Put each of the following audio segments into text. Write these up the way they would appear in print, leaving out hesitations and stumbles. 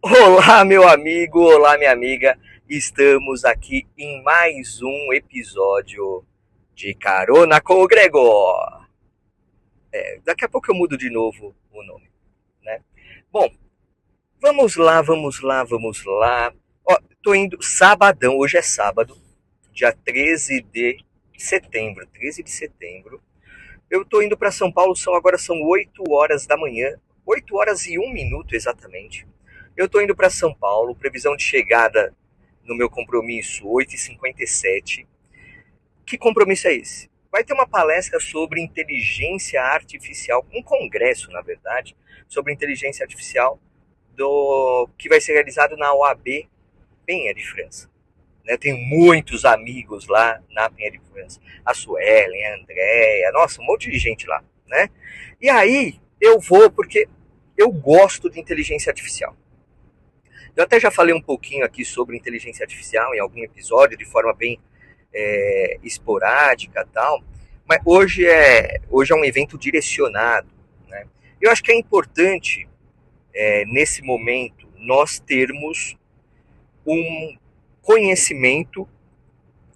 Olá, meu amigo, olá, minha amiga. Estamos aqui em mais um episódio de Carona com o Gregor. Daqui a pouco eu mudo de novo o nome, né? Bom, vamos lá, vamos lá, vamos lá. Ó, tô indo sabadão, hoje é sábado, dia 13 de setembro, 13 de setembro. Eu tô indo para São Paulo, agora são 8 horas da manhã, 8 horas e 1 minuto exatamente. Eu tô indo para São Paulo, previsão de chegada no meu compromisso 8h57. Que compromisso é esse? Vai ter uma palestra sobre inteligência artificial, um congresso, na verdade, sobre inteligência artificial que vai ser realizado na OAB Penha de França. Né? Tenho muitos amigos lá na Penha de França. A Suelen, a Andréia, nossa, um monte de gente lá. Né? E aí eu vou porque eu gosto de inteligência artificial. Eu até já falei um pouquinho aqui sobre inteligência artificial em algum episódio, de forma bem esporádica e tal, mas hoje é um evento direcionado. Né? Eu acho que é importante, nesse momento, nós termos um conhecimento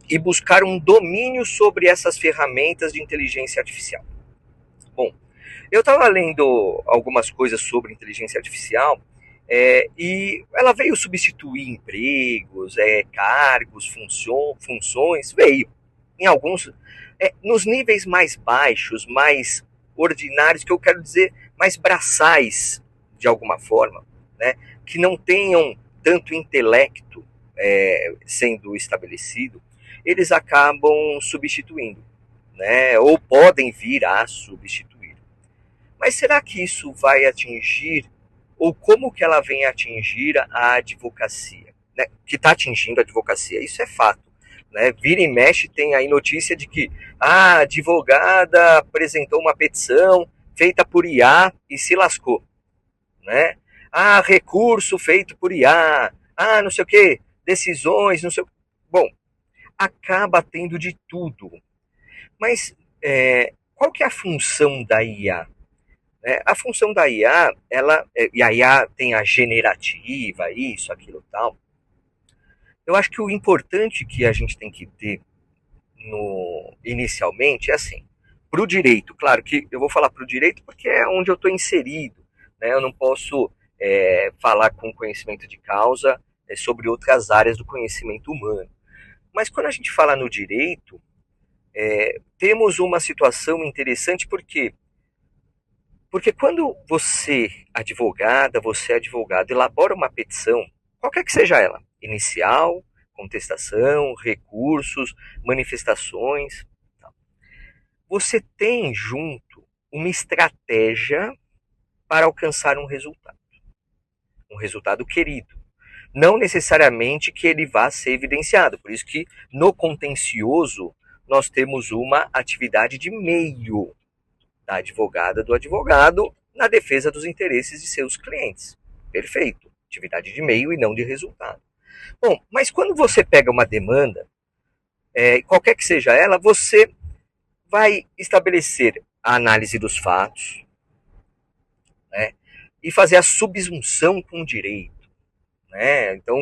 e buscar um domínio sobre essas ferramentas de inteligência artificial. Bom, eu estava lendo algumas coisas sobre inteligência artificial e ela veio substituir empregos, cargos, funções, veio. Em alguns, nos níveis mais baixos, mais ordinários, que eu quero dizer, mais braçais, de alguma forma, né? Que não tenham tanto intelecto sendo estabelecido, eles acabam substituindo, né? Ou podem vir a substituir. Mas será que isso vai atingir, ou como que ela vem atingir a advocacia? Né? Que está atingindo a advocacia, isso é fato. Né? Vira e mexe tem aí notícia de que a advogada apresentou uma petição feita por IA e se lascou. Né? Recurso feito por IA, não sei o que, decisões, não sei o que. Bom, acaba tendo de tudo. Mas qual que é a função da IA? A função da IA, e a IA tem a generativa, isso, aquilo tal. Eu acho que o importante que a gente tem que ter inicialmente é assim, para o direito, claro que eu vou falar para o direito porque é onde eu estou inserido, né? Eu não posso falar com conhecimento de causa sobre outras áreas do conhecimento humano. Mas quando a gente fala no direito, temos uma situação interessante porque quando você advogado, elabora uma petição, qualquer que seja ela, inicial, contestação, recursos, manifestações, você tem junto uma estratégia para alcançar um resultado querido. Não necessariamente que ele vá ser evidenciado, por isso que no contencioso nós temos uma atividade de meio da advogada, do advogado, na defesa dos interesses de seus clientes. Perfeito. Atividade de meio e não de resultado. Bom, mas quando você pega uma demanda, qualquer que seja ela, você vai estabelecer a análise dos fatos, né, e fazer a subsunção com o direito. Né? Então,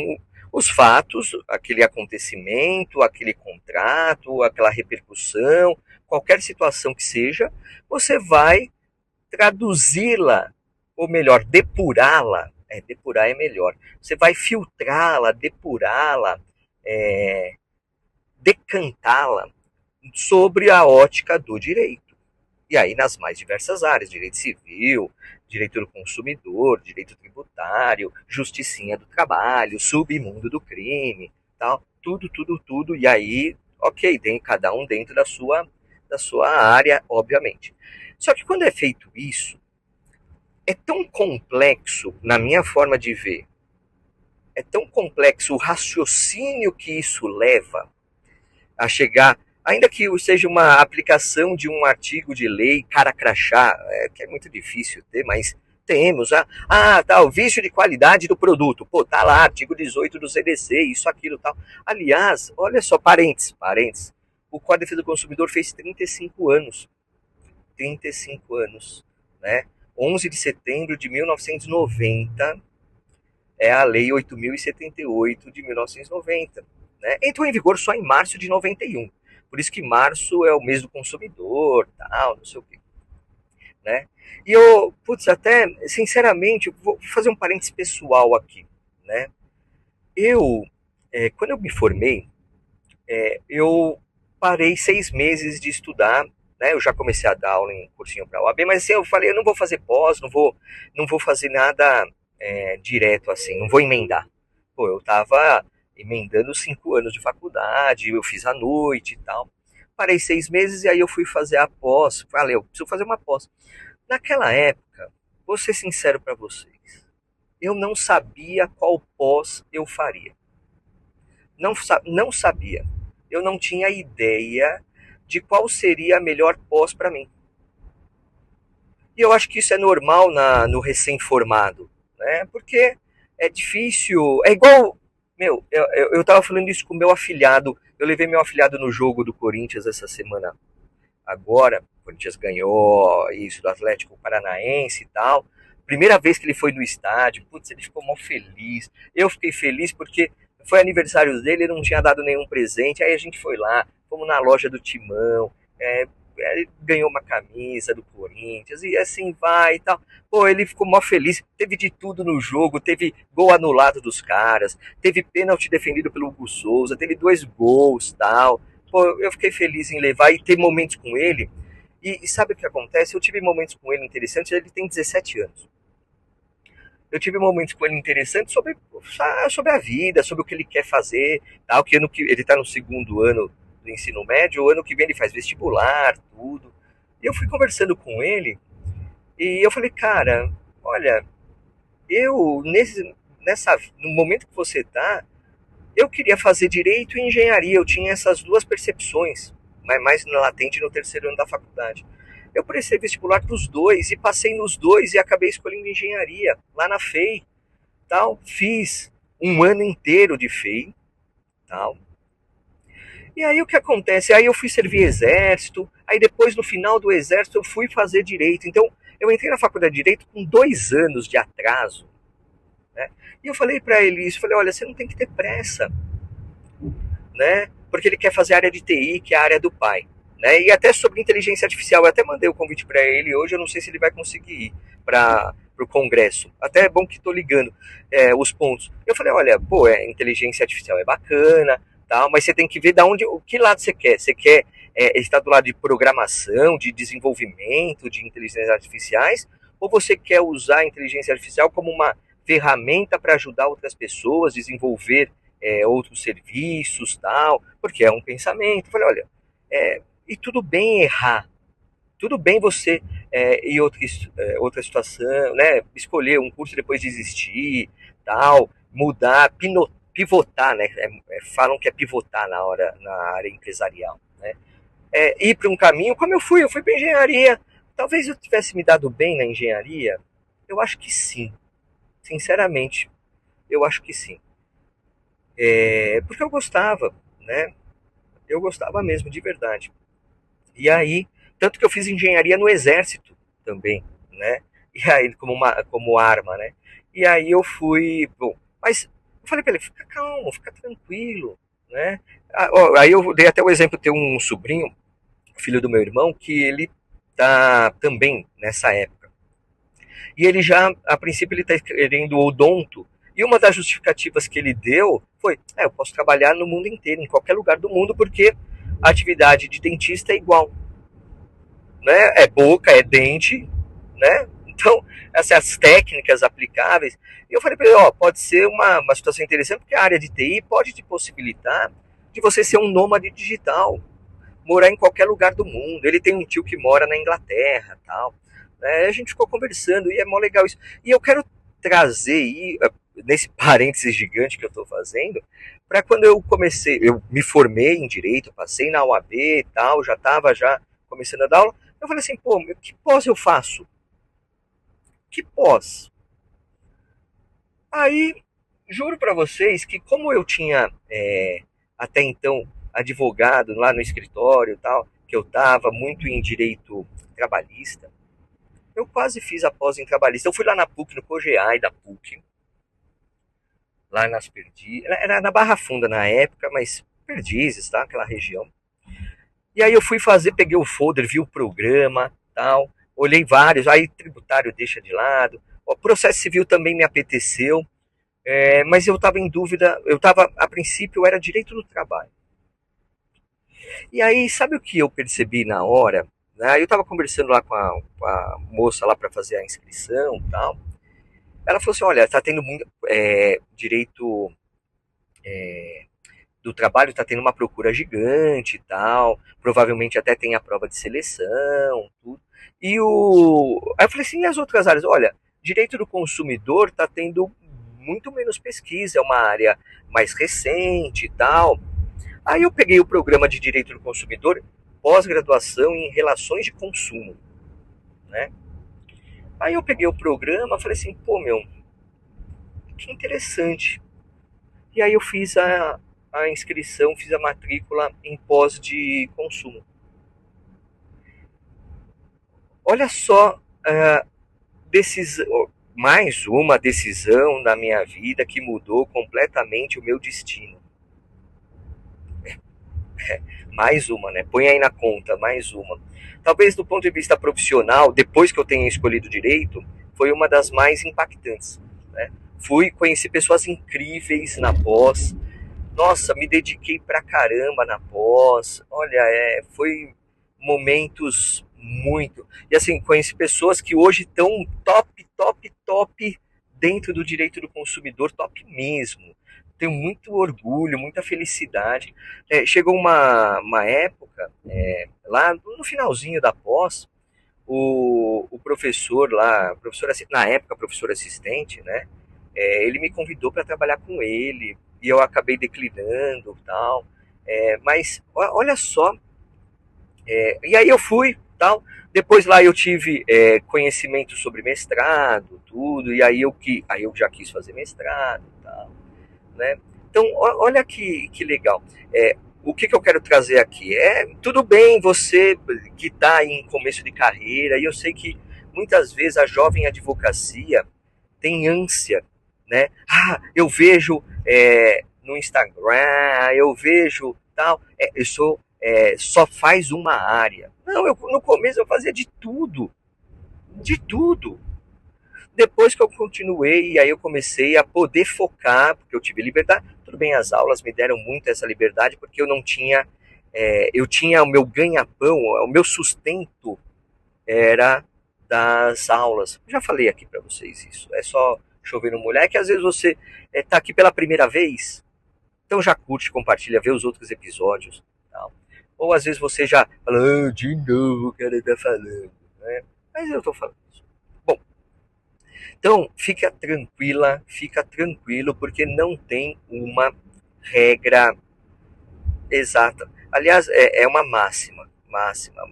os fatos, aquele acontecimento, aquele contrato, aquela repercussão, qualquer situação que seja, você vai traduzi-la, ou melhor, depurá-la, depurar é melhor, você vai filtrá-la, depurá-la, decantá-la sobre a ótica do direito. E aí nas mais diversas áreas, direito civil, direito do consumidor, direito tributário, justicinha do trabalho, submundo do crime, tal, tudo, e aí, ok, tem cada um dentro da sua área, obviamente. Só que quando é feito isso, é tão complexo, na minha forma de ver, é tão complexo o raciocínio que isso leva a chegar, ainda que seja uma aplicação de um artigo de lei cara crachá, que é muito difícil ter, mas temos, o vício de qualidade do produto, pô, tá lá, artigo 18 do CDC, isso, aquilo, tal. Aliás, olha só, parênteses, o Código de Defesa do Consumidor fez 35 anos, 35 anos, né? 11 de setembro de 1990, é a Lei 8.078 de 1990. Né? Entrou em vigor só em março de 91. Por isso que março é o mês do consumidor, tal, não sei o quê. Né? E eu, putz, até, sinceramente, eu vou fazer um parênteses pessoal aqui. Né? Eu, quando eu me formei, eu parei 6 meses de estudar, né? Eu já comecei a dar aula em cursinho para a OAB, mas assim, eu falei, eu não vou fazer pós, não vou fazer nada direto assim, não vou emendar. Pô, eu tava emendando 5 anos de faculdade, eu fiz à noite e tal. Parei 6 meses e aí eu fui fazer a pós. Falei, eu preciso fazer uma pós. Naquela época, vou ser sincero para vocês, eu não sabia qual pós eu faria. Não sabia. Eu não tinha ideia de qual seria a melhor pós para mim. E eu acho que isso é normal no recém-formado, né? Porque é difícil. É igual. Meu, eu tava falando isso com o meu afilhado. Eu levei meu afilhado no jogo do Corinthians essa semana agora. O Corinthians ganhou isso do Atlético Paranaense e tal. Primeira vez que ele foi no estádio, putz, ele ficou mó feliz. Eu fiquei feliz porque foi aniversário dele, ele não tinha dado nenhum presente. Aí a gente foi lá, fomos na loja do Timão, ele ganhou uma camisa do Corinthians e assim vai e tal. Pô, ele ficou mó feliz. Teve de tudo no jogo, teve gol anulado dos caras, teve pênalti defendido pelo Hugo Souza, teve 2 gols tal. Pô, eu fiquei feliz em levar e ter momentos com ele. E sabe o que acontece? Eu tive momentos com ele interessantes, ele tem 17 anos. Eu tive momentos com ele interessantes sobre a vida, sobre o que ele quer fazer, tal, que ano que ele está no segundo ano do ensino médio, o ano que vem ele faz vestibular, tudo. E eu fui conversando com ele e eu falei, cara, olha, eu no momento que você tá, eu queria fazer direito e engenharia, eu tinha essas duas percepções, mas mais latente no terceiro ano da faculdade. Eu prestei vestibular para os dois e passei nos dois e acabei escolhendo engenharia lá na FEI, tal. Fiz um ano inteiro de FEI, tal. E aí o que acontece? Aí eu fui servir exército, aí depois no final do exército eu fui fazer direito. Então eu entrei na faculdade de direito com 2 anos de atraso, né? E eu falei para ele isso, falei, olha, você não tem que ter pressa, né? Porque ele quer fazer a área de TI, que é a área do pai. Né? E até sobre inteligência artificial, eu até mandei o convite para ele hoje, eu não sei se ele vai conseguir ir para o Congresso. Até é bom que estou ligando os pontos. Eu falei, olha, pô, inteligência artificial é bacana, tal, mas você tem que ver da onde, que lado você quer. Você quer estar do lado de programação, de desenvolvimento de inteligências artificiais, ou você quer usar a inteligência artificial como uma ferramenta para ajudar outras pessoas, desenvolver outros serviços, tal, porque é um pensamento. Eu falei, olha, e tudo bem errar, tudo bem você ir outra situação, né? Escolher um curso e depois desistir, tal, mudar, pivotar, né? Falam que é pivotar na área empresarial, né? Ir para um caminho, como eu fui para engenharia. Talvez eu tivesse me dado bem na engenharia, eu acho que sim, sinceramente, eu acho que sim. Porque eu gostava, né? Eu gostava mesmo, de verdade. E aí, tanto que eu fiz engenharia no exército também, né? E aí, como arma, né? E aí eu fui, bom, mas eu falei para ele, fica calmo, fica tranquilo, né? Aí eu dei até o exemplo, ter um sobrinho, filho do meu irmão, que ele tá também nessa época. E ele já, a princípio, ele está querendo odonto. E uma das justificativas que ele deu foi, eu posso trabalhar no mundo inteiro, em qualquer lugar do mundo, porque a atividade de dentista é igual, né? É boca, é dente, né? Então, essas técnicas aplicáveis. E eu falei para ele, pode ser uma situação interessante, porque a área de TI pode te possibilitar de você ser um nômade digital, morar em qualquer lugar do mundo. Ele tem um tio que mora na Inglaterra, tal. A gente ficou conversando e é mó legal isso. E eu quero trazer nesse parênteses gigante que eu estou fazendo, para quando eu me formei em direito, passei na UAB e tal, já estava já começando a dar aula, eu falei assim, pô, que pós eu faço? Que pós? Aí, juro para vocês que como eu tinha até então advogado lá no escritório e tal, que eu estava muito em direito trabalhista, eu quase fiz a pós em trabalhista. Eu fui lá na PUC, no COGEAI da PUC, lá nas Perdizes, era na Barra Funda na época, mas Perdizes, tá? Aquela região. E aí eu fui fazer, peguei o folder, vi o programa, tal, olhei vários, aí tributário deixa de lado, o processo civil também me apeteceu, mas eu estava em dúvida, eu estava, a princípio, era direito do trabalho. E aí, sabe o que eu percebi na hora? Eu estava conversando lá com a moça lá para fazer a inscrição e tal. Ela falou assim: olha, está tendo muito. Direito do trabalho está tendo uma procura gigante e tal. Provavelmente até tem a prova de seleção, tudo. Aí eu falei assim: e as outras áreas? Olha, direito do consumidor está tendo muito menos pesquisa, é uma área mais recente e tal. Aí eu peguei o programa de Direito do Consumidor, pós-graduação em Relações de Consumo, né? Aí eu peguei o programa, falei assim, pô, meu, que interessante. E aí eu fiz a inscrição, fiz a matrícula em pós de consumo. Olha só, mais uma decisão na minha vida que mudou completamente o meu destino. Mais uma, né? Põe aí na conta, mais uma. Talvez do ponto de vista profissional, depois que eu tenha escolhido direito, foi uma das mais impactantes, né? Conheci pessoas incríveis na pós. Nossa, me dediquei pra caramba na pós. Olha, foi momentos muito. E assim, conheci pessoas que hoje estão top, top, top dentro do direito do consumidor, top mesmo. Tenho muito orgulho, muita felicidade. Chegou uma época, lá no finalzinho da pós, o professor lá, na época professor assistente, né? Ele me convidou para trabalhar com ele e eu acabei declinando tal. Mas olha só, e aí eu fui tal. Depois lá eu tive conhecimento sobre mestrado, tudo, e aí eu já quis fazer mestrado tal, né? Então olha que legal. O que eu quero trazer aqui tudo bem você que está em começo de carreira, e eu sei que muitas vezes a jovem advocacia tem ânsia, né? Eu vejo no Instagram, eu vejo tal, eu sou só faz uma área. Não, no começo eu fazia de tudo, de tudo. Depois que eu continuei, e aí eu comecei a poder focar, porque eu tive liberdade. Tudo bem, as aulas me deram muito essa liberdade, porque eu não tinha. Eu tinha o meu ganha-pão, o meu sustento era das aulas. Já falei aqui para vocês isso. É só chover no molhar, que às vezes você está aqui pela primeira vez, então já curte, compartilha, vê os outros episódios. Tal. Ou às vezes você já fala, de novo o cara tá falando. Né? Mas eu estou falando isso. Bom, então fica tranquila, fica tranquilo, porque não tem uma regra exata. Aliás, é uma máxima, máxima.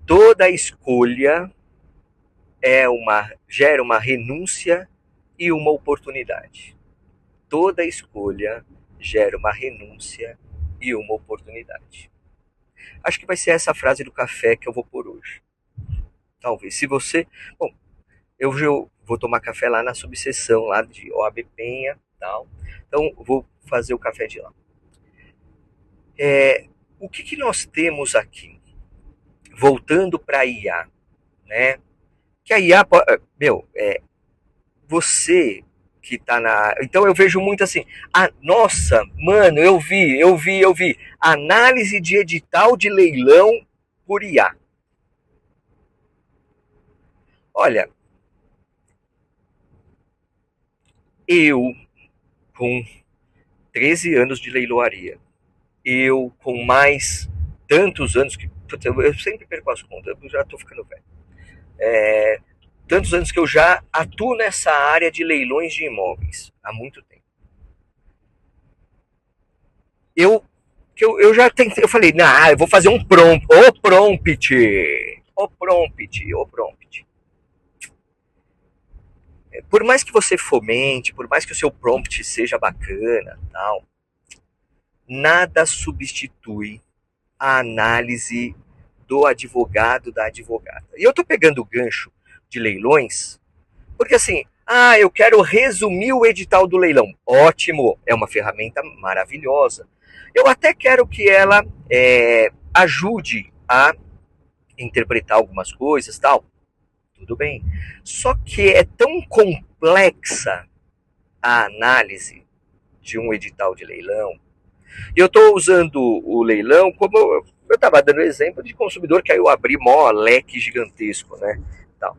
Toda escolha gera uma renúncia e uma oportunidade. Toda escolha gera uma renúncia e uma oportunidade. Acho que vai ser essa frase do café que eu vou pôr hoje. Talvez. Se você. Bom, eu vou tomar café lá na subseção lá de OAB Penha tal. Então, vou fazer o café de lá. O que nós temos aqui? Voltando para a IA, né? Que a IA, você que tá na. Então eu vejo muito assim, nossa, mano, eu vi. Análise de edital de leilão por IA. Olha, eu com 13 anos de leiloaria, eu com mais tantos anos que. Eu sempre perco as contas, eu já tô ficando velho. Tantos anos que eu já atuo nessa área de leilões de imóveis, há muito tempo. Eu já tentei, eu falei, eu vou fazer um prompt, o prompt. Por mais que você fomente, por mais que o seu prompt seja bacana, tal, nada substitui a análise do advogado, da advogada. E eu tô pegando o gancho de leilões, porque assim, Ah, eu quero resumir o edital do leilão. Ótimo, é uma ferramenta maravilhosa. Eu até quero que ela ajude a interpretar algumas coisas, tal. Tudo bem. Só que é tão complexa a análise de um edital de leilão. E eu estou usando o leilão como eu estava dando exemplo de consumidor que aí eu abri mó leque gigantesco, né? Tal.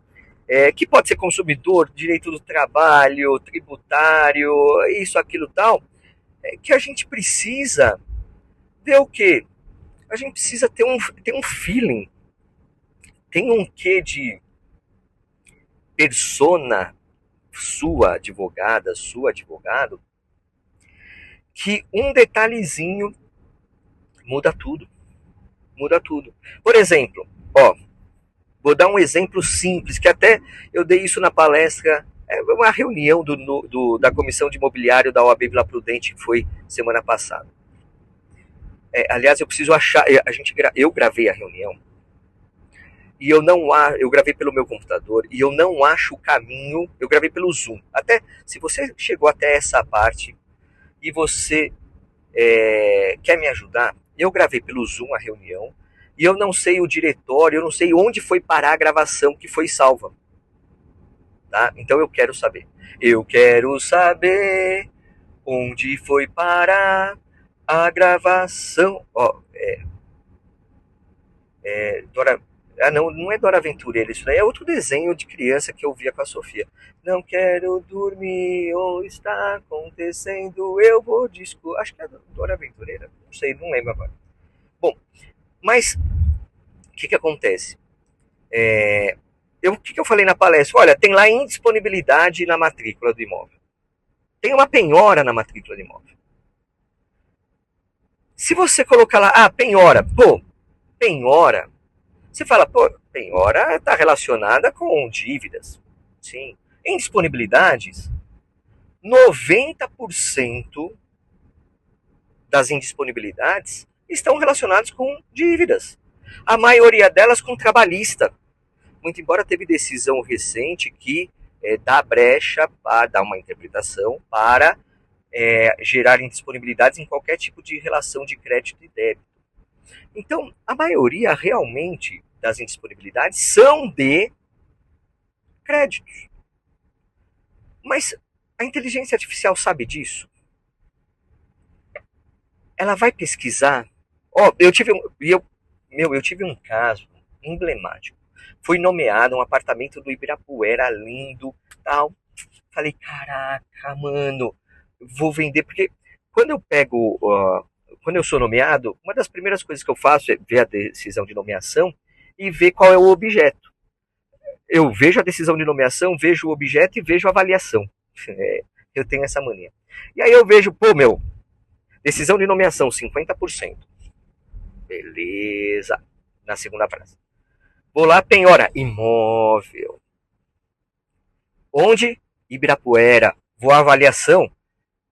Que pode ser consumidor, direito do trabalho, tributário, isso, aquilo, tal. Que a gente precisa ver o quê? A gente precisa ter um feeling, tem um quê de persona sua advogada, sua advogado, que um detalhezinho muda tudo. Muda tudo. Por exemplo, ó, vou dar um exemplo simples, que até eu dei isso na palestra, uma reunião da Comissão de Imobiliário da OAB Vila Prudente, que foi semana passada. Aliás, eu preciso achar, eu gravei a reunião, e eu gravei pelo meu computador, e eu não acho o caminho, eu gravei pelo Zoom. Até, se você chegou até essa parte, e você quer me ajudar, eu gravei pelo Zoom a reunião, e eu não sei o diretório, eu não sei onde foi parar a gravação que foi salva. Tá? Então eu quero saber. Eu quero saber onde foi parar a gravação. Ó, Dora. Ah, não, não é Dora Aventureira, isso daí é outro desenho de criança que eu via com a Sofia. Não quero dormir, ou está acontecendo, eu vou disco. Acho que é Dora Aventureira, não sei, não lembro agora. Bom, mas o que acontece? O que eu falei na palestra? Olha, tem lá indisponibilidade na matrícula do imóvel. Tem uma penhora na matrícula do imóvel. Se você colocar lá, penhora, penhora, você fala, penhora está relacionada com dívidas. Sim. Em disponibilidades, 90% das indisponibilidades estão relacionadas com dívidas. A maioria delas com trabalhista. Muito embora teve decisão recente que dá brecha para dar uma interpretação para gerar indisponibilidades em qualquer tipo de relação de crédito e débito. Então, a maioria realmente das indisponibilidades são de créditos. Mas a inteligência artificial sabe disso? Ela vai pesquisar. Eu tive um caso emblemático. Fui nomeado um apartamento do Ibirapuera, lindo, tal. Falei, caraca, mano, vou vender, porque quando eu pego, quando eu sou nomeado, uma das primeiras coisas que eu faço é ver a decisão de nomeação e ver qual é o objeto. Eu vejo a decisão de nomeação, vejo o objeto e vejo a avaliação. Eu tenho essa mania. E aí eu vejo, decisão de nomeação, 50%. Beleza. Na segunda frase. Vou lá, penhora, imóvel. Onde? Ibirapuera. Vou à avaliação.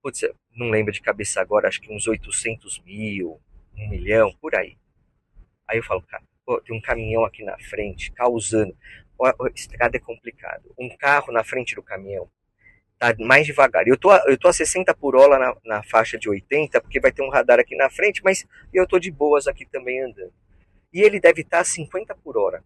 Putz, não lembro de cabeça agora, acho que uns 800 mil, 1 milhão, por aí. Aí eu falo, cara, tem um caminhão aqui na frente, causando. A estrada é complicado. Um carro na frente do caminhão tá mais devagar. Eu tô a 60 por hora na faixa de 80, porque vai ter um radar aqui na frente, mas eu tô de boas aqui também andando. E ele deve estar a 50 por hora,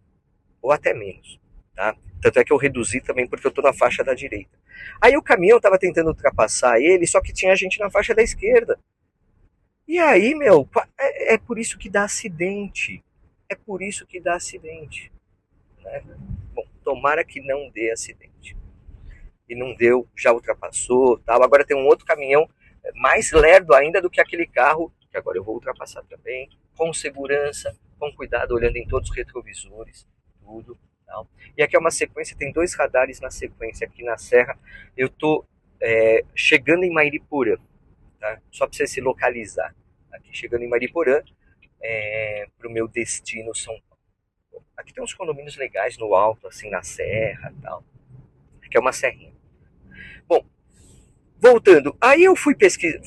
ou até menos. Tá? Tanto é que eu reduzi também porque eu tô na faixa da direita. Aí o caminhão tava tentando ultrapassar ele, só que tinha gente na faixa da esquerda. E aí, é por isso que dá acidente. É por isso que dá acidente. Né? Bom, tomara que não dê acidente. E não deu, já ultrapassou, tal. Agora tem um outro caminhão mais lerdo ainda do que aquele carro, que agora eu vou ultrapassar também, com segurança, com cuidado, olhando em todos os retrovisores, tudo. Tal. E aqui é uma sequência, tem 2 radares na sequência aqui na serra. Eu estou chegando em Mairiporã, tá? Só para você se localizar. Aqui chegando em Mairiporã, para o meu destino São Paulo. Aqui tem uns condomínios legais no alto, assim, na serra e tal. Aqui é uma serrinha. Bom, voltando, aí eu fui pesquisar,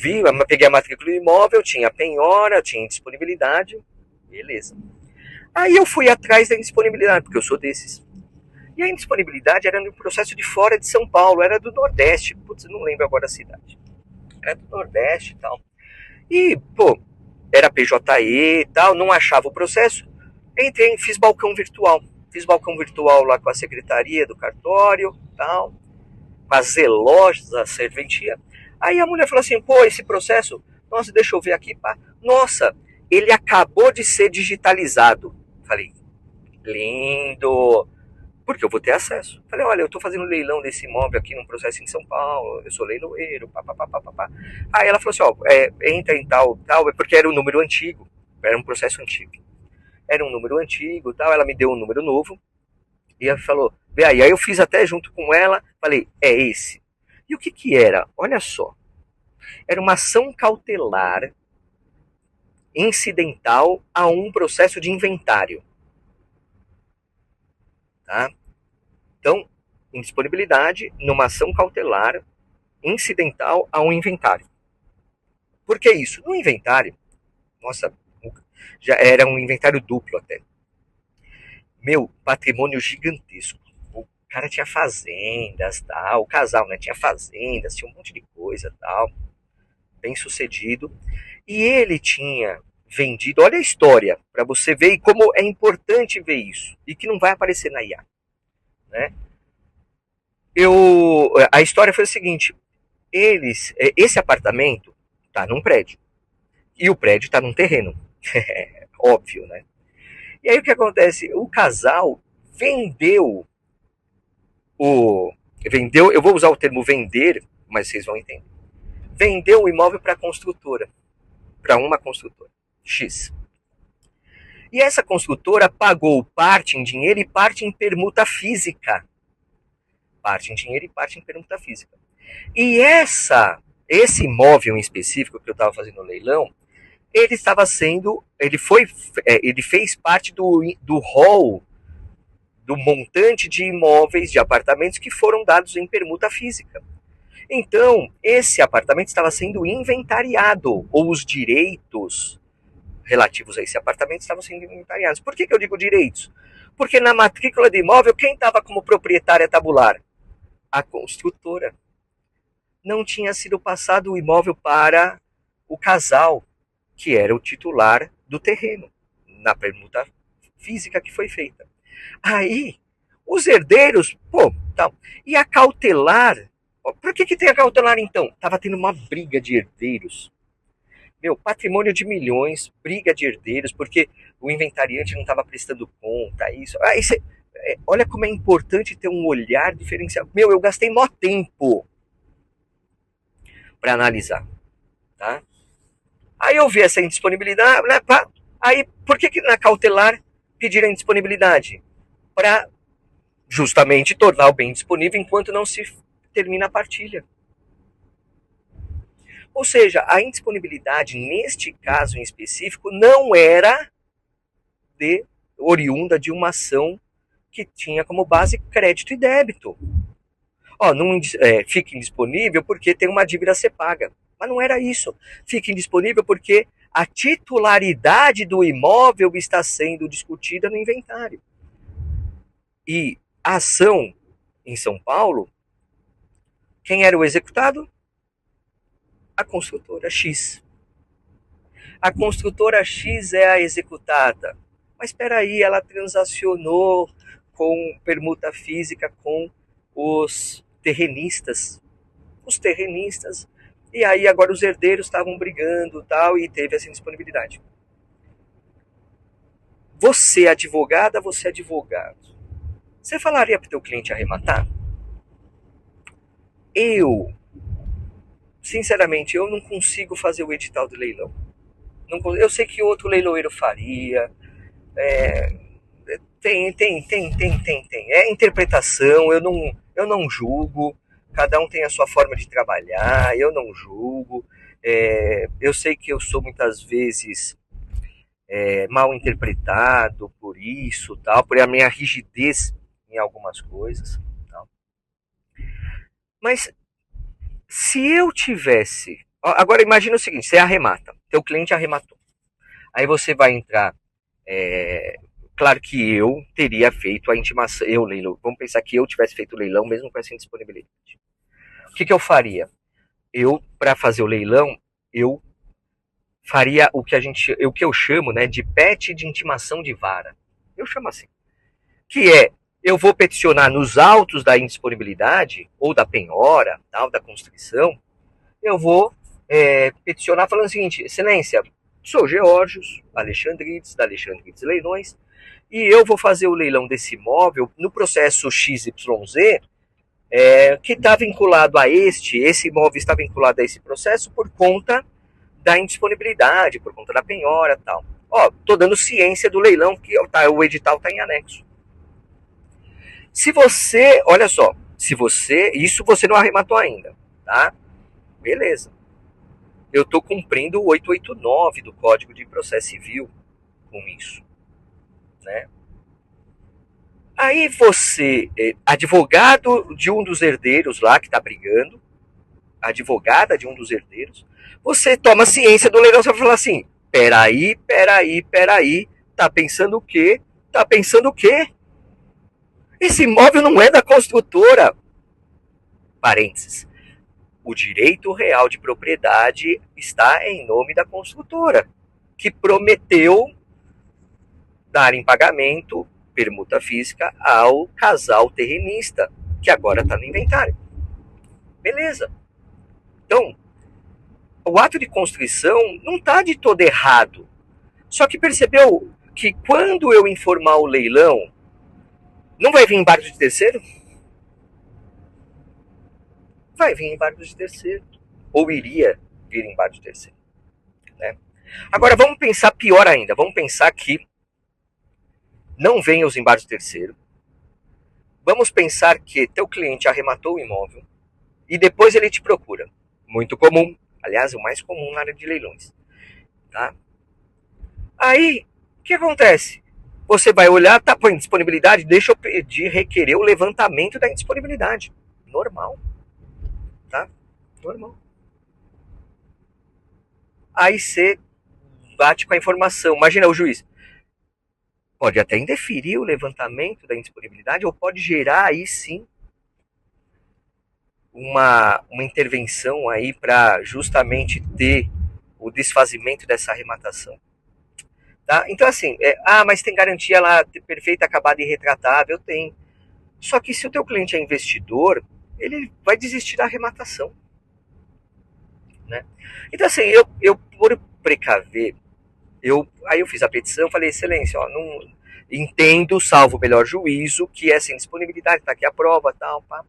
peguei a matrícula do imóvel, tinha penhora, tinha disponibilidade, beleza. Aí eu fui atrás da disponibilidade, porque eu sou desses. E a indisponibilidade era no processo de fora de São Paulo, era do Nordeste, putz, não lembro agora a cidade. Era do Nordeste e tal. E, pô, era PJE e tal, não achava o processo. Entrei, fiz balcão virtual. Fiz balcão virtual lá com a secretaria do cartório, tal, com a zelosa serventia. Aí a mulher falou assim, pô, esse processo, nossa, deixa eu ver aqui, pá. Nossa, ele acabou de ser digitalizado. Falei, lindo, porque eu vou ter acesso. Falei, olha, eu estou fazendo leilão desse imóvel aqui num processo em São Paulo, eu sou leiloeiro, pá. Aí ela falou assim, ó, entra em tal, porque era um número antigo, era um processo antigo. Era um número antigo, tal, ela me deu um número novo, e ela falou, vê aí eu fiz até junto com ela, falei, é esse. E o que que era? Olha só, era uma ação cautelar incidental a um processo de inventário, tá? Então, indisponibilidade numa ação cautelar incidental a um inventário. Por que isso? No inventário, nossa, já era um inventário duplo até. Meu, patrimônio gigantesco. O cara tinha fazendas, tal, o casal, né, tinha fazendas, tinha um monte de coisa, tal, bem sucedido. E ele tinha vendido, olha a história, para você ver como é importante ver isso, e que não vai aparecer na IA, né? A história foi o seguinte, esse apartamento tá num prédio, e o prédio tá num terreno, óbvio, né? E aí o que acontece? O casal vendeu o. Vendeu, eu vou usar o termo vender, mas vocês vão entender. Vendeu o imóvel para a construtora, para uma construtora, X. E essa construtora pagou parte em dinheiro e parte em permuta física. Parte em dinheiro e parte em permuta física. E esse imóvel em específico que eu estava fazendo no leilão, ele estava sendo, ele fez parte do hall do montante de imóveis, de apartamentos que foram dados em permuta física. Então, esse apartamento estava sendo inventariado, ou os direitos relativos a esse apartamento estavam sendo inventariados. Por que eu digo direitos? Porque na matrícula de imóvel, quem estava como proprietária tabular? A construtora. Não tinha sido passado o imóvel para o casal, que era o titular do terreno, na permuta física que foi feita. Aí, os herdeiros, pô, tal. E a cautelar, por que tem a cautelar então? Tava tendo uma briga de herdeiros. Meu, patrimônio de milhões, briga de herdeiros, porque o inventariante não estava prestando conta, isso. Olha como é importante ter um olhar diferenciado. Meu, eu gastei mó tempo para analisar, tá? Aí eu vi essa indisponibilidade, né, pá. Aí, por que na cautelar pediram indisponibilidade? Para justamente tornar o bem disponível enquanto não se termina a partilha. Ou seja, a indisponibilidade, neste caso em específico, não era oriunda de uma ação que tinha como base crédito e débito. Ó, não, fica indisponível porque tem uma dívida a ser paga. Mas não era isso. Fica indisponível porque a titularidade do imóvel está sendo discutida no inventário. E a ação em São Paulo, quem era o executado? A construtora X. A construtora X é a executada. Mas espera aí, ela transacionou com permuta física com os terrenistas. Os terrenistas. E aí agora os herdeiros estavam brigando tal, e teve essa indisponibilidade. Você advogada, você advogado. Você falaria para o teu cliente arrematar? Sinceramente, eu não consigo fazer o edital do leilão. Eu sei que outro leiloeiro faria. É, tem. É interpretação, eu não julgo. Cada um tem a sua forma de trabalhar, eu não julgo. Eu sei que eu sou muitas vezes mal interpretado por isso, tal, por a minha rigidez em algumas coisas. Tal. Mas se eu tivesse. Agora imagina o seguinte: você arremata, teu cliente arrematou. Aí você vai entrar. Claro que eu teria feito a intimação, leilão. Vamos pensar que eu tivesse feito o leilão mesmo com essa indisponibilidade. O que eu faria? Para fazer o leilão, eu faria o que eu chamo, né, de PET de intimação de vara. Eu chamo assim. Que é, eu vou peticionar nos autos da indisponibilidade, ou da penhora, tal, da constrição, eu vou peticionar falando o seguinte: Excelência, sou Geórgios Alexandrides, da Alexandrides Leilões, e eu vou fazer o leilão desse imóvel no processo XYZ, que está vinculado a esse imóvel está vinculado a esse processo por conta da indisponibilidade, por conta da penhora e tal. Tô dando ciência do leilão, que o edital está em anexo. Se você, olha só, isso você não arrematou ainda, tá? Beleza. Eu estou cumprindo o 889 do Código de Processo Civil com isso, né? Aí você, advogado de um dos herdeiros lá que está brigando, advogada de um dos herdeiros, você toma ciência do leilão, você vai falar assim: peraí, tá pensando o quê? Esse imóvel não é da construtora. Parênteses. O direito real de propriedade está em nome da construtora, que prometeu dar em pagamento permuta física ao casal terrenista, que agora está no inventário. Beleza. Então, o ato de constrição não está de todo errado. Só que percebeu que quando eu informar o leilão, não vai vir embargo de terceiro? Vai vir embargo de terceiro. Ou iria vir embargo de terceiro. Né? Agora, vamos pensar pior ainda. Vamos pensar que não venha os embargos de terceiro. Vamos pensar que teu cliente arrematou o imóvel e depois ele te procura. Muito comum. Aliás, o mais comum na área de leilões. Tá? Aí, o que acontece? Você vai olhar, tá, põe disponibilidade, deixa eu requerer o levantamento da indisponibilidade. Normal. Tá? Normal. Aí você bate com a informação. Imagina o juiz. Pode até indeferir o levantamento da indisponibilidade ou pode gerar aí sim uma intervenção aí para justamente ter o desfazimento dessa arrematação. Tá? Então assim, mas tem garantia lá perfeita, acabada e retratável? Tem. Só que se o teu cliente é investidor, ele vai desistir da arrematação. Né? Então assim, eu por precaver, aí eu fiz a petição, falei: Excelência, não entendo, salvo o melhor juízo, que essa indisponibilidade, está aqui a prova, tal, pá.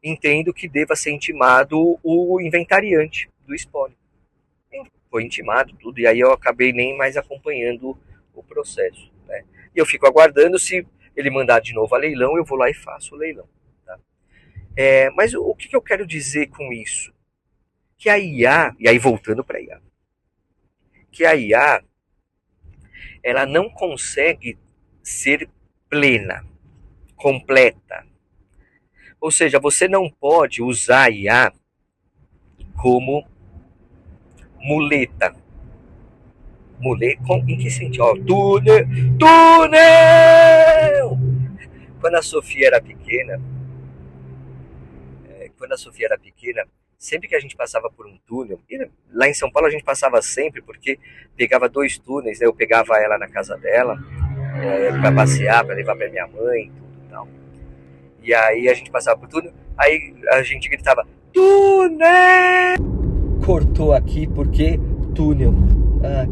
Entendo que deva ser intimado o inventariante do espólio. Foi intimado tudo, e aí eu acabei nem mais acompanhando o processo. Né? E eu fico aguardando, se ele mandar de novo a leilão, eu vou lá e faço o leilão. Tá? Mas o que eu quero dizer com isso? Que a IA, e aí voltando para a IA, que a IA, ela não consegue ser plena, completa. Ou seja, você não pode usar a IA como muleta. Em que sentido? Túnel! Quando a Sofia era pequena, sempre que a gente passava por um túnel, e lá em São Paulo a gente passava sempre, porque pegava 2 túneis, né? Eu pegava ela na casa dela, para passear, para levar para minha mãe, tudo e tal. E aí a gente passava por túnel, aí a gente gritava: túnel! Cortou aqui porque túnel.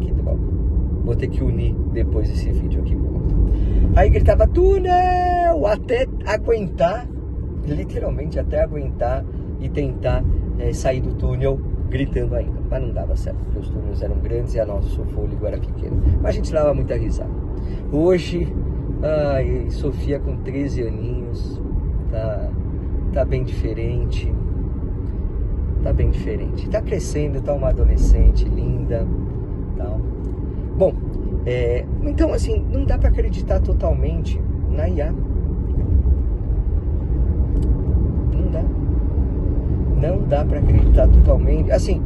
Que droga. Vou ter que unir depois esse vídeo aqui. Aí gritava: túnel! Até aguentar, literalmente até aguentar e tentar sair do túnel gritando ainda. Mas não dava certo, porque os túneis eram grandes e o nosso fôlego era pequeno. Mas a gente dava muita risada. Hoje, Sofia com 13 aninhos, tá bem diferente. Tá crescendo, tá uma adolescente linda, tal. Bom, então assim, não dá para acreditar totalmente na IA. Não dá para acreditar totalmente. Assim,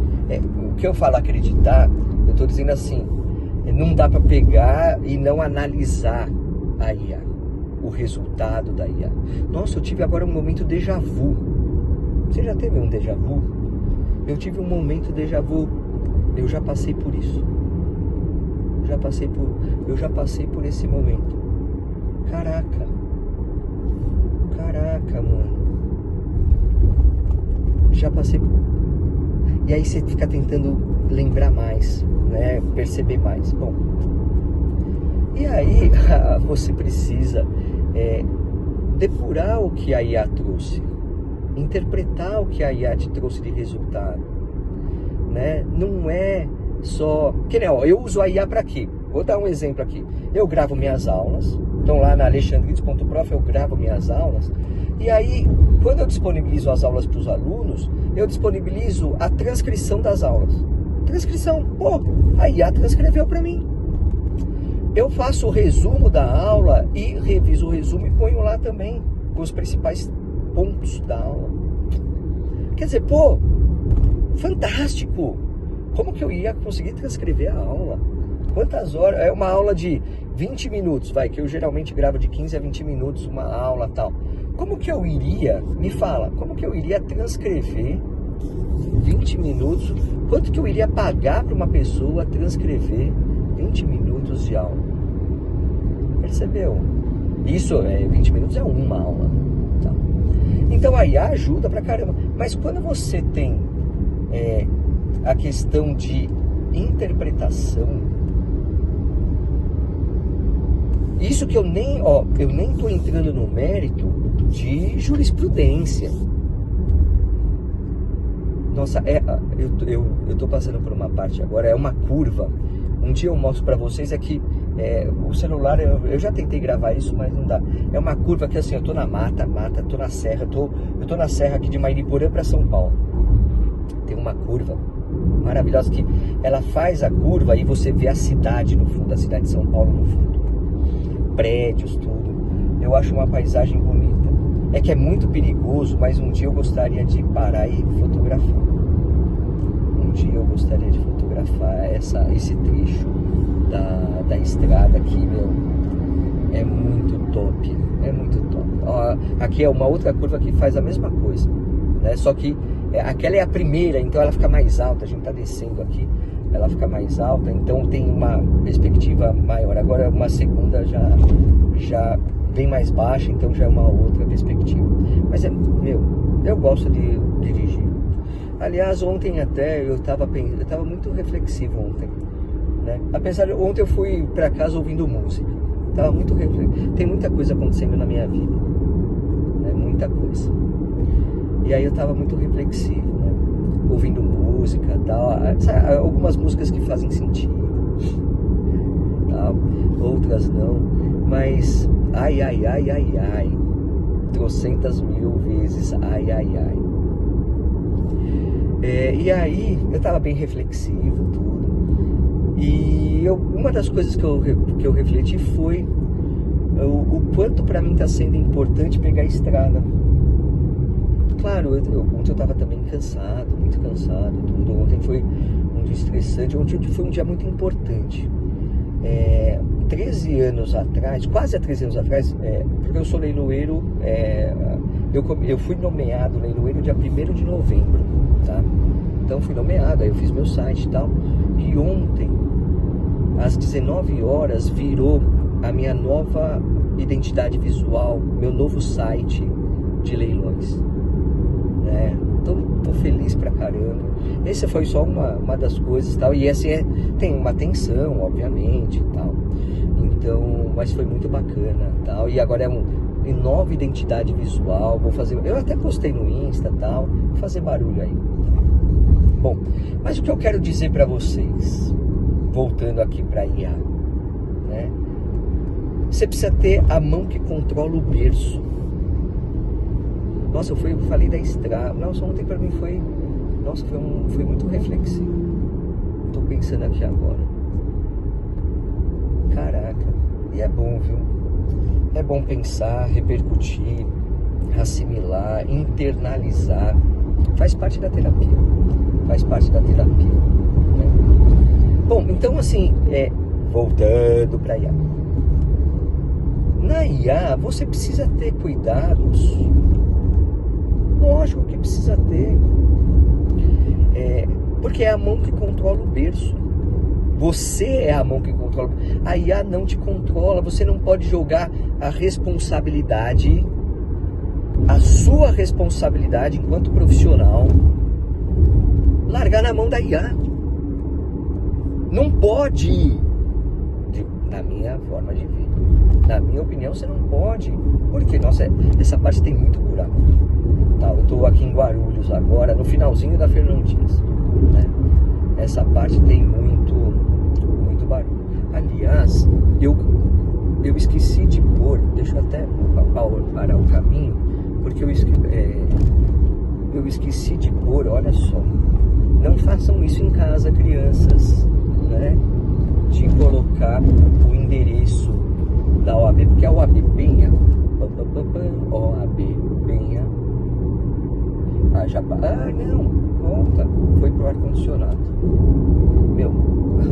o que eu falo acreditar, eu tô dizendo assim, não dá para pegar e não analisar a IA, o resultado da IA. Nossa, eu tive agora um momento déjà vu. Você já teve um déjà vu? Eu tive um momento déjà vu. Eu já passei por isso. Eu já passei por esse momento. Caraca, mano. Já passei. E aí você fica tentando lembrar mais, né? Perceber mais. Bom, e aí você precisa depurar o que a IA trouxe, interpretar o que a IA te trouxe de resultado, né? Não é só... Que nem, ó, eu uso a IA para quê? Vou dar um exemplo aqui. Eu gravo minhas aulas, então lá na alexandrides.prof eu gravo minhas aulas, e aí quando eu disponibilizo as aulas para os alunos, eu disponibilizo a transcrição das aulas. Transcrição, pô, a IA transcreveu para mim. Eu faço o resumo da aula e reviso o resumo e ponho lá também, com os principais pontos da aula. Quer dizer, pô, fantástico! Como que eu ia conseguir transcrever a aula? Quantas horas? É uma aula de 20 minutos, que eu geralmente gravo de 15 a 20 minutos uma aula tal. Como que eu iria, me fala, como que eu iria transcrever 20 minutos? Quanto que eu iria pagar para uma pessoa transcrever 20 minutos de aula? Percebeu? Isso, 20 minutos é uma aula. Tá? Então a IA ajuda pra caramba. Mas quando você tem a questão de interpretação, isso que eu nem tô entrando no mérito de jurisprudência. Nossa, eu tô passando por uma parte agora, é uma curva. Um dia eu mostro pra vocês, o celular, eu já tentei gravar isso, mas não dá. É uma curva que assim, eu tô na mata, tô na serra, eu tô na serra aqui de Mariporã pra São Paulo. Tem uma curva maravilhosa que ela faz a curva e você vê a cidade no fundo, a cidade de São Paulo no fundo. Prédios, tudo. Eu acho uma paisagem bonita. É que é muito perigoso, mas um dia eu gostaria de parar e fotografar. Um dia eu gostaria de fotografar esse trecho da estrada aqui, meu. É muito top. É muito top. Ó, aqui é uma outra curva que faz a mesma coisa, né? Só que aquela é a primeira, então ela fica mais alta. A gente tá descendo aqui, ela fica mais alta, então tem uma perspectiva maior. Agora uma segunda já bem mais baixa, então já é uma outra perspectiva. Mas eu gosto de dirigir. Aliás, ontem até eu tava muito reflexivo ontem, né? Apesar de ontem eu fui para casa ouvindo música. Tava muito reflexivo. Tem muita coisa acontecendo na minha vida, né? Muita coisa. E aí eu tava muito reflexivo, né? Ouvindo música, tal. Algumas músicas que fazem sentido, tal. Outras não. Mas ai, trocentas mil vezes, ai. E aí eu tava bem reflexivo, tudo. E uma das coisas que eu refleti foi o quanto pra mim tá sendo importante pegar a estrada. Claro, ontem eu tava também cansado, muito cansado, tudo. Ontem foi um dia estressante, ontem foi um dia muito importante. 13 anos atrás, quase há 13 anos atrás, porque eu sou leiloeiro, eu fui nomeado leiloeiro dia 1º de novembro, tá? Então fui nomeado, aí eu fiz meu site e tal. E ontem, às 19 horas, virou a minha nova identidade visual, meu novo site de leilões, né? Tô feliz pra caramba. Essa foi só uma das coisas e tal. E assim, tem uma tensão, obviamente e tal. Então, mas foi muito bacana tal. E agora é uma nova identidade visual. Vou fazer. Eu até postei no Insta e tal. Vou fazer barulho aí. Bom, mas o que eu quero dizer pra vocês, voltando aqui pra IA, né? Você precisa ter a mão que controla o berço. Nossa, eu falei da estrada. Nossa, ontem pra mim foi muito reflexivo. Tô pensando aqui agora. Caraca, e é bom, viu? É bom pensar, repercutir, assimilar, internalizar. Faz parte da terapia. Né? Bom, então assim, voltando pra IA. Na IA, você precisa ter cuidados. Lógico que precisa ter. Porque é a mão que controla o berço. Você é a mão que controla. A IA não te controla. Você não pode jogar a responsabilidade, a sua responsabilidade enquanto profissional, largar na mão da IA. Não pode. Na minha forma de ver, na minha opinião, você não pode. Porque, nossa, essa parte tem muito buraco. Tá, eu estou aqui em Guarulhos agora, no finalzinho da Fernão Dias, né? Essa parte tem muito barulho. Aliás, eu esqueci de pôr, deixa eu até parar o caminho, porque eu esqueci de pôr, olha só, não façam isso em casa, crianças, né? De colocar o endereço da OAB, porque a OAB Penha, OAB Penha, não, volta, foi pro ar-condicionado. Meu,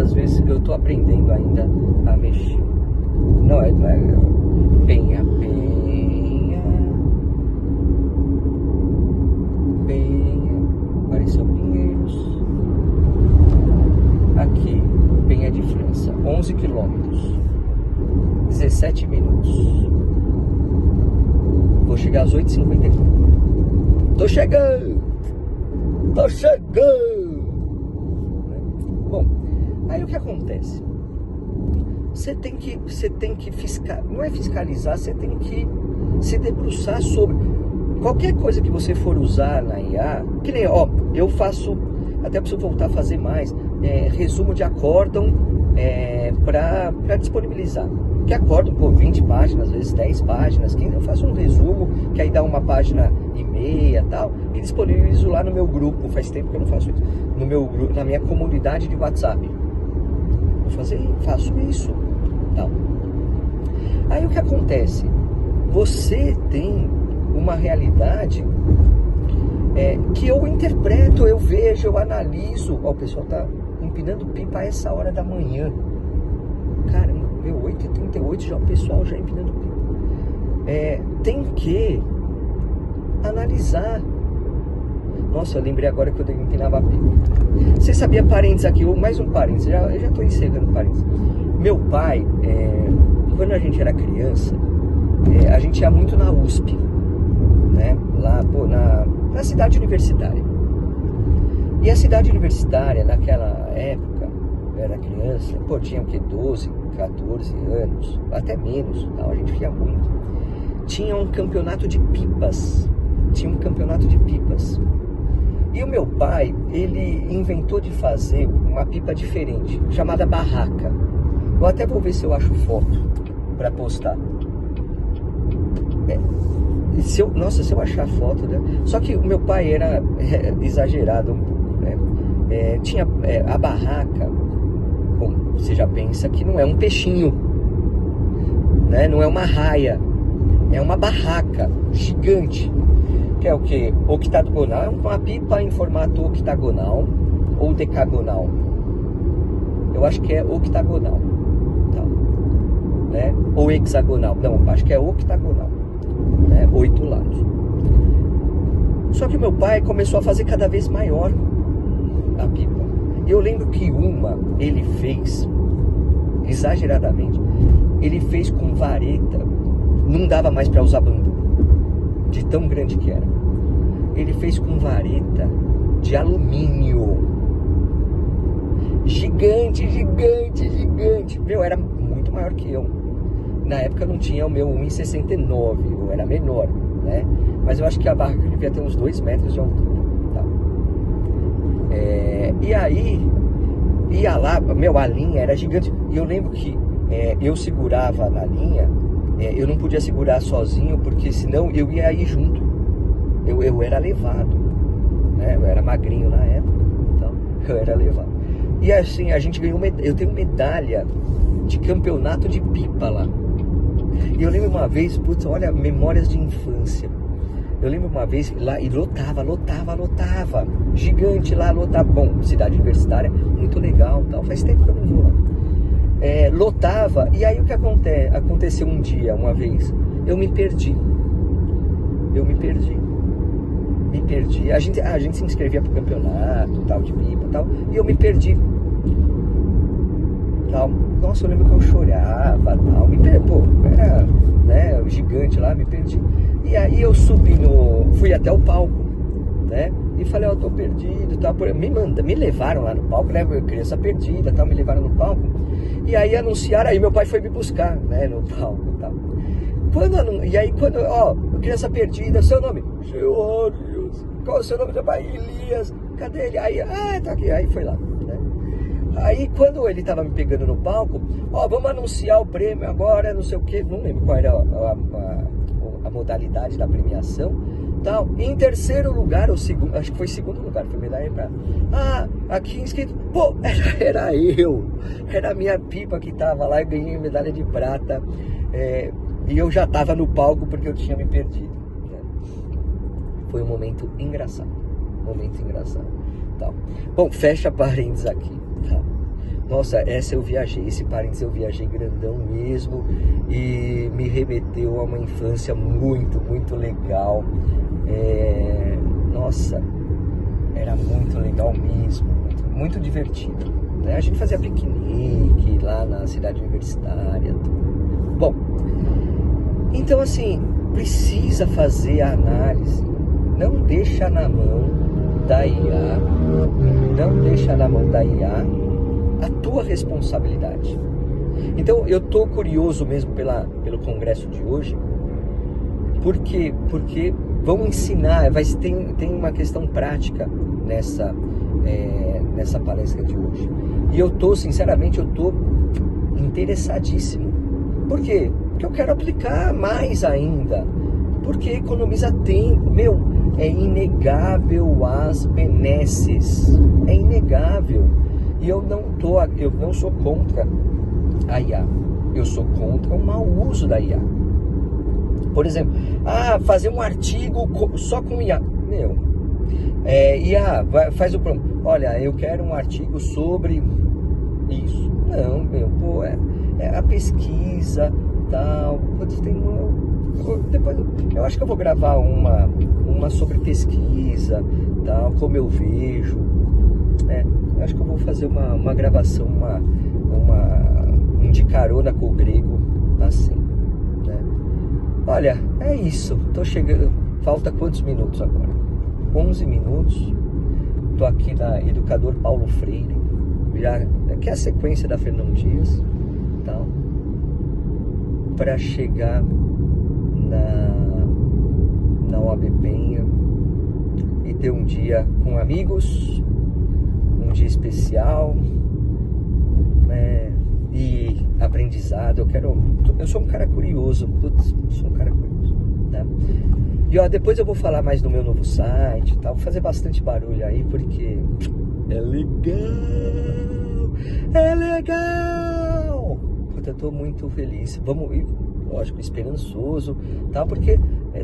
às vezes eu tô aprendendo ainda a mexer. Não é Penha, apareceu Pinheiros. Aqui, Penha de França, 11 quilômetros, 17 minutos. Vou chegar às 8h54. Tô chegando! Bom, aí o que acontece? Você tem que não é fiscalizar, você tem que se debruçar sobre qualquer coisa que você for usar na IA. Que nem, eu faço, até preciso voltar a fazer mais, resumo de acórdão para disponibilizar. Que acórdão, 20 páginas, às vezes 10 páginas, 15, eu faço um resumo, que aí dá uma página e meia e tal, e disponibilizo lá no meu grupo. Faz tempo que eu não faço isso. No meu grupo, na minha comunidade de WhatsApp. Faço isso. Tal. Aí o que acontece? Você tem uma realidade que eu interpreto, eu vejo, eu analiso. O pessoal tá empinando pipa a essa hora da manhã. Caramba, 8h38 já o pessoal já empinando pipa. Tem que analisar. Nossa, eu lembrei agora que eu empinava a pipa. Você sabia, parênteses aqui, ou mais um parênteses, eu já estou encerrando parênteses. Meu pai, quando a gente era criança, a gente ia muito na USP, né? Lá, na cidade universitária. E a cidade universitária, naquela época, eu era criança, tinha o quê? 12, 14 anos, até menos, tal, a gente ia muito. Tinha um campeonato de pipas. E o meu pai, ele inventou de fazer uma pipa diferente, chamada barraca. Eu até vou ver se eu acho foto para postar. Se eu achar foto, né? Só que o meu pai era exagerado um pouco, né? Tinha a barraca. Bom, você já pensa que não é um peixinho, né? Não é uma raia, é uma barraca gigante. Que é o que? Octagonal, é uma pipa em formato octagonal ou decagonal. Eu acho que é octagonal, tá? Né? Ou hexagonal. Não, acho que é octagonal, né? 8 lados. Só que o meu pai começou a fazer cada vez maior a pipa. Eu lembro que ele fez, exageradamente, ele fez com vareta. Não dava mais para usar bambu, de tão grande que era. Ele fez com vareta de alumínio. Gigante. Meu, era muito maior que eu. Na época não tinha o meu 1,69, eu era menor, né? Mas eu acho que a barraca devia ter uns 2 metros de altura, tá? E aí, ia lá, meu, a linha era gigante. E eu lembro que eu segurava na linha. Eu não podia segurar sozinho, porque senão eu ia ir junto. Eu era levado, né? Eu era magrinho na época, então eu era levado. E assim, a gente ganhou eu tenho medalha de campeonato de pipa lá. E eu lembro uma vez, olha, memórias de infância. Eu lembro uma vez lá e lotava. Gigante lá, lotava. Bom, cidade universitária, muito legal, tal. Faz tempo que eu não vou lá. lotava. E aí o que aconteceu uma vez, eu me perdi. A gente se inscrevia pro campeonato, tal, de pipa, tal, e eu me perdi. Tal. Nossa, eu lembro que eu chorava, tal, era, né, gigante lá, me perdi. E aí eu fui até o palco, né, e falei, eu tô perdido, tal, me levaram lá no palco, né, criança perdida, tal, me levaram no palco, e aí anunciaram, aí meu pai foi me buscar, né, no palco, tal. Criança perdida, seu nome? Geórgios. Qual é o seu nome do pai? Elias. Cadê ele? Aí, tá aqui. Aí foi lá, né? Aí quando ele tava me pegando no palco, vamos anunciar o prêmio agora, não sei o que, não lembro qual era a modalidade da premiação, tal. Em terceiro lugar, ou segundo, acho que foi segundo lugar, foi medalha de prata. Aqui inscrito, era eu, era a minha pipa que tava lá, e ganhei medalha de prata, e eu já tava no palco porque eu tinha me perdido, né? Foi um momento engraçado, tal. Bom, fecha parênteses aqui, tá? Nossa, esse parênteses eu viajei grandão mesmo, e me remeteu a uma infância muito, muito legal. Nossa, era muito legal mesmo, muito, muito divertido, né? A gente fazia piquenique lá na cidade universitária, tudo. Bom, então assim, precisa fazer a análise, não deixa na mão da IA, a tua responsabilidade. Então eu tô curioso mesmo pelo congresso de hoje, porque vão ensinar, tem uma questão prática nessa palestra de hoje. E eu tô, sinceramente, interessadíssimo. Por quê? Porque eu quero aplicar mais ainda. Porque economiza tempo. É inegável as benesses. É inegável. E eu não sou contra a IA. Eu sou contra o mau uso da IA. Por exemplo, fazer um artigo só com IA. IA, faz o prompt. Olha, eu quero um artigo sobre isso. Não, a pesquisa, tal. Depois eu acho que eu vou gravar uma sobre pesquisa, tal, como eu vejo. Eu acho que eu vou fazer uma gravação, um de carona com o grego, assim, né? Olha, é isso. Tô chegando. Falta quantos minutos agora? 11 minutos. Tô aqui na Educador Paulo Freire, que é a sequência da Fernão Dias, tal, para chegar na OAB Penha e ter um dia com amigos, um dia especial, né, e aprendizado. Eu sou um cara curioso, né? E depois eu vou falar mais no meu novo site, tal, vou fazer bastante barulho aí, porque é legal. Puta, eu tô muito feliz. Vamos ir, lógico, esperançoso, tal, porque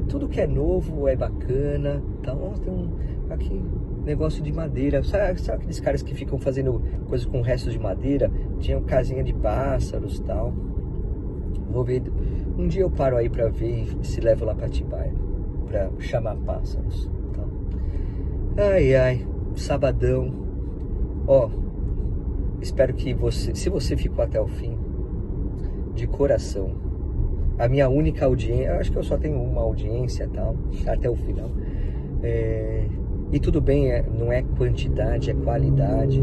tudo que é novo é bacana, tal. Tem aqui negócio de madeira. Sabe aqueles caras que ficam fazendo coisas com restos de madeira? Tinha casinha de pássaros, tal. Vou ver. Um dia eu paro aí pra ver se levo lá pra Atibaia, pra chamar pássaros, tal. Ai, sabadão. Espero que se você ficou até o fim, de coração, a minha única audiência, eu acho que eu só tenho uma audiência, tal, até o final, e tudo bem, não é quantidade, é qualidade.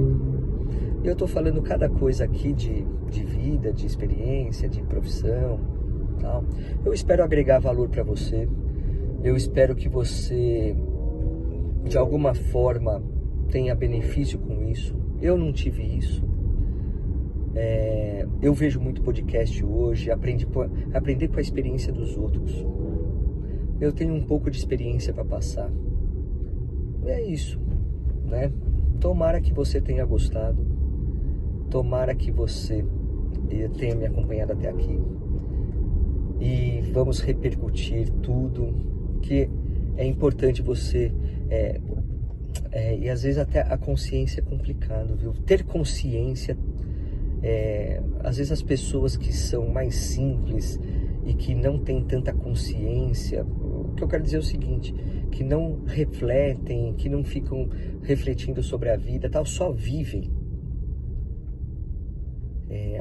Eu tô falando cada coisa aqui de vida, de experiência, de profissão, tal. Eu espero agregar valor para você. Eu espero que você, de alguma forma, tenha benefício com isso. Eu não tive isso. Eu vejo muito podcast hoje, aprender com a experiência dos outros. Eu tenho um pouco de experiência para passar. É isso, né? Tomara que você tenha gostado. Tomara que você tenha me acompanhado até aqui. E vamos repercutir tudo, que é importante você... e às vezes até a consciência é complicado, viu? Ter consciência Às vezes as pessoas que são mais simples e que não têm tanta consciência, o que eu quero dizer é o seguinte, que não refletem, que não ficam refletindo sobre a vida, tal, só vivem.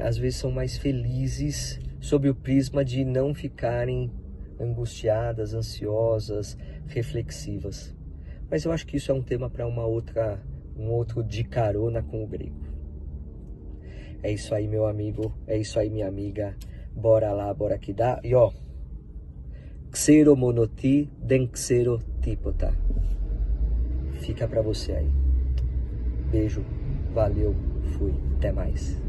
Às vezes são mais felizes sob o prisma de não ficarem angustiadas, ansiosas, reflexivas. Mas eu acho que isso é um tema para um outro de carona com o grego. É isso aí, meu amigo, é isso aí, minha amiga. Bora lá, bora que dá. E ó, xero monoti den xero tipota. Fica pra você aí. Beijo, valeu, fui, até mais.